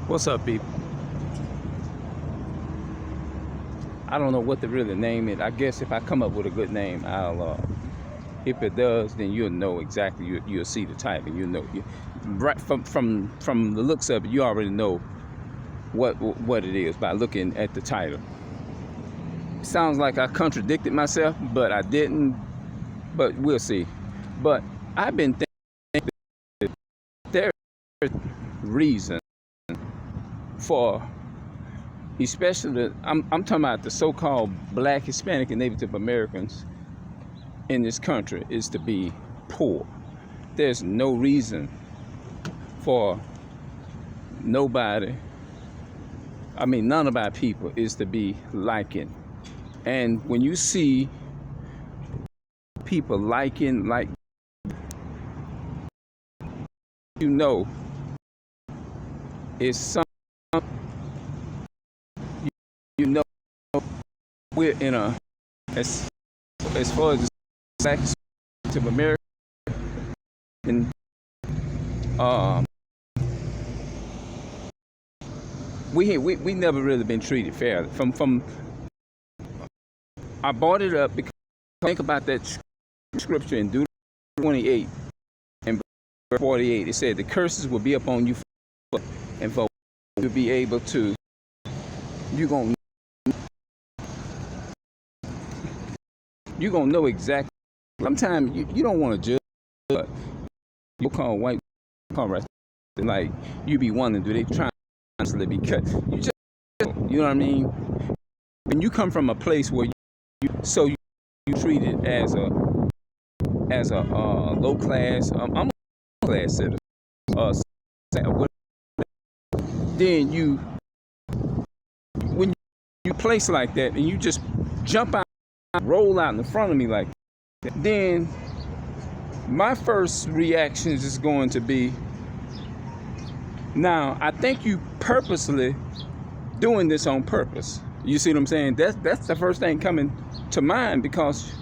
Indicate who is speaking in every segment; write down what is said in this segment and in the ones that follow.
Speaker 1: What's up, people? I don't know what to really name it. I guess if I come up with a good name, if it does, then you'll know exactly. You'll see the type, and you'll know. Right from the looks of it, you already know what it is by looking at the title. Sounds like I contradicted myself, but I didn't. But we'll see. But I've been thinking that there's reason for, especially I'm talking about the so-called Black, Hispanic, and Native Americans in this country, is to be poor. There's no reason for nobody, none of our people is to be liking. And when you see people liking, you know, it's some, you know, we're in a, as far as the Black of America, and we never really been treated fairly. From I brought it up because think about that scripture in Deuteronomy 28 and verse 48. It said the curses will be upon you, and for you be able to, you're gonna know exactly. Sometimes you don't want to judge, but you call white, call racist, like you be wondering, do they try to be cut? You know what I mean? When you come from a place where you treated as a low class, I'm a class citizen, then when you place like that and you just jump out, roll out in front of me like that, then my first reaction is going to be, now I think you purposely doing this on purpose. You see what I'm saying? That's the first thing coming to mind, because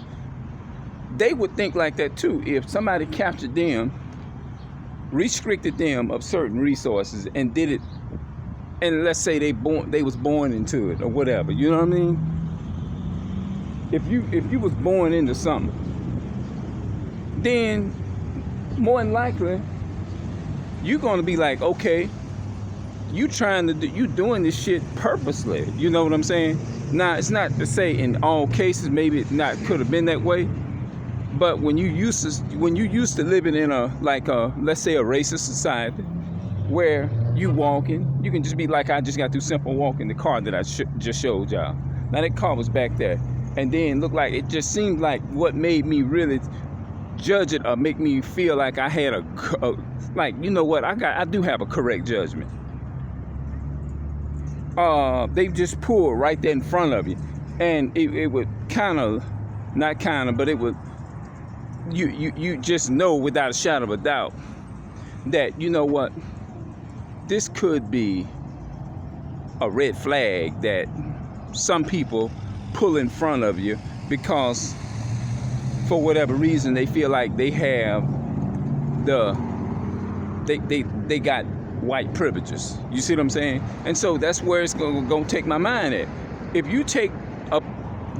Speaker 1: they would think like that too if somebody captured them, restricted them of certain resources, and did it, and let's say they was born into it or whatever. You know what I mean? If you was born into something, then more than likely you're gonna be like, okay, you doing this shit purposely. You know what I'm saying? Now, it's not to say in all cases maybe it not could have been that way, but when you used to living in let's say a racist society where you walking, you can just be like I just got through simple walking the car that I just showed y'all. Now that car was back there, and then looked like, it just seemed like what made me really judge it or make me feel like I had you know what, I do have a correct judgment. They just pulled right there in front of you, and it would but it would, you just know without a shadow of a doubt that, you know what, this could be a red flag that some people pull in front of you because for whatever reason they feel like they have they got white privileges. You see what I'm saying? And so that's where it's gonna take my mind at. If you take up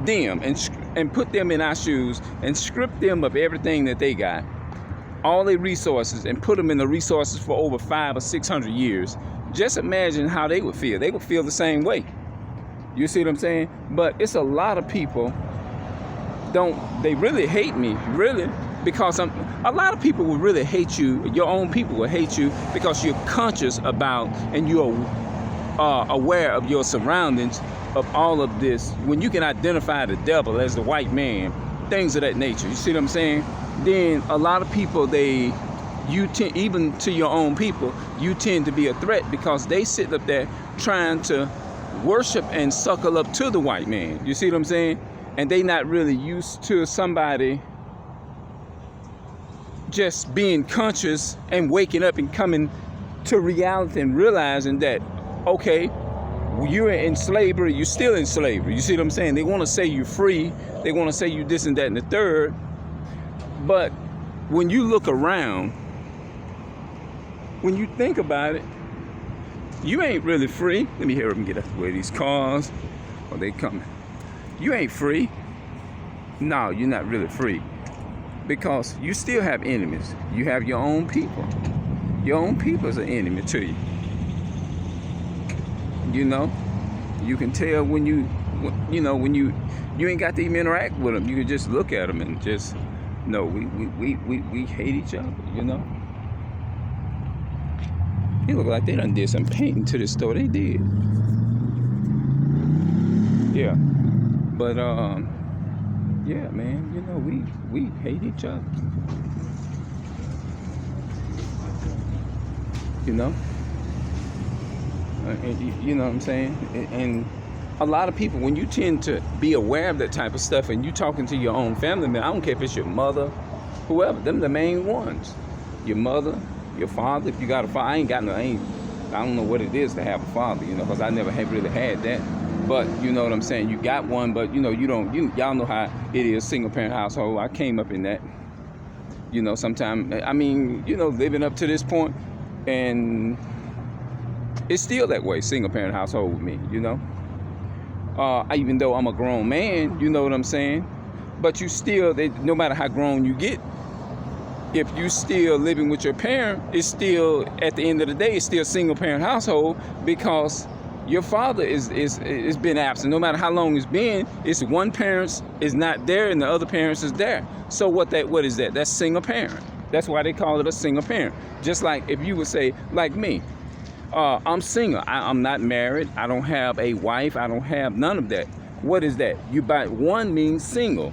Speaker 1: them and put them in our shoes and strip them of everything that they got, all their resources, and put them in the resources for over 500 or 600 years, just imagine how they would feel. They would feel the same way. You see what I'm saying? But it's a lot of people they really hate me, really, because a lot of people will really hate you. Your own people will hate you because you're conscious about and you're aware of your surroundings, of all of this. When you can identify the devil as the white man, things of that nature. You see what I'm saying? Then a lot of people, even to your own people, you tend to be a threat because they sit up there trying to worship and suckle up to the white man. You see what I'm saying? And they not really used to somebody just being conscious and waking up and coming to reality and realizing that, okay, you're in slavery, you're still in slavery. You see what I'm saying? They want to say you're free. They want to say you this and that and the third. But when you look around, when you think about it, you ain't really free. Let me hear them get out the way of these cars. Oh, they coming. You ain't free. No, you're not really free. Because you still have enemies. You have your own people. Your own people is an enemy to you. You know? You can tell when you ain't got to even interact with them. You can just look at them and just know we hate each other, you know? It look like they done did some painting to this store. They did. Yeah. But yeah, man, you know, we hate each other. You know? You know what I'm saying? And a lot of people, when you tend to be aware of that type of stuff and you talking to your own family member, I don't care if it's your mother, whoever, them the main ones. Your mother, your father, if you got a father. I don't know what it is to have a father, you know, because I never have really had that. But you know what I'm saying? You got one, but you know, y'all know how it is, single parent household. I came up in that, you know, sometime, I mean, you know, living up to this point, and it's still that way, single parent household with me, you know. Even though I'm a grown man, you know what I'm saying? But you still, no matter how grown you get, if you still living with your parent, it's still, at the end of the day, it's still a single parent household, because your father is been absent. No matter how long it's been, it's one parent is not there and the other parent is there. So what is that? That's single parent. That's why they call it a single parent. Just like if you would say, like me, I'm single. I'm not married. I don't have a wife. I don't have none of that. What is that? One means single.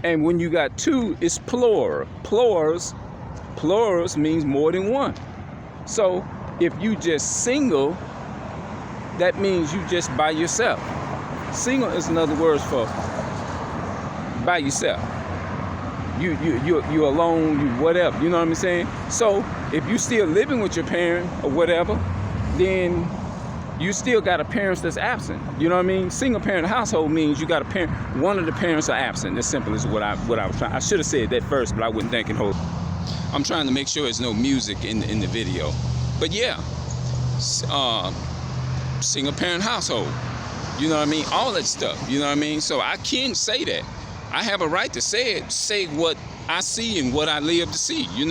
Speaker 1: And when you got two, it's plural. Plurals means more than one. So if you just single, that means you just by yourself. Single is another word for by yourself. You're alone, you whatever, you know what I'm saying? So if you still living with your parent or whatever, then you still got a parent that's absent. You know what I mean? Single parent household means you got a parent, one of the parents are absent. As simple as what I was trying. I should have said that first, but I wasn't thinking. I'm trying to make sure there's no music in the video. But yeah, single parent household. You know what I mean? All that stuff. You know what I mean? So I can say that. I have a right to say it, say what I see and what I live to see. You know.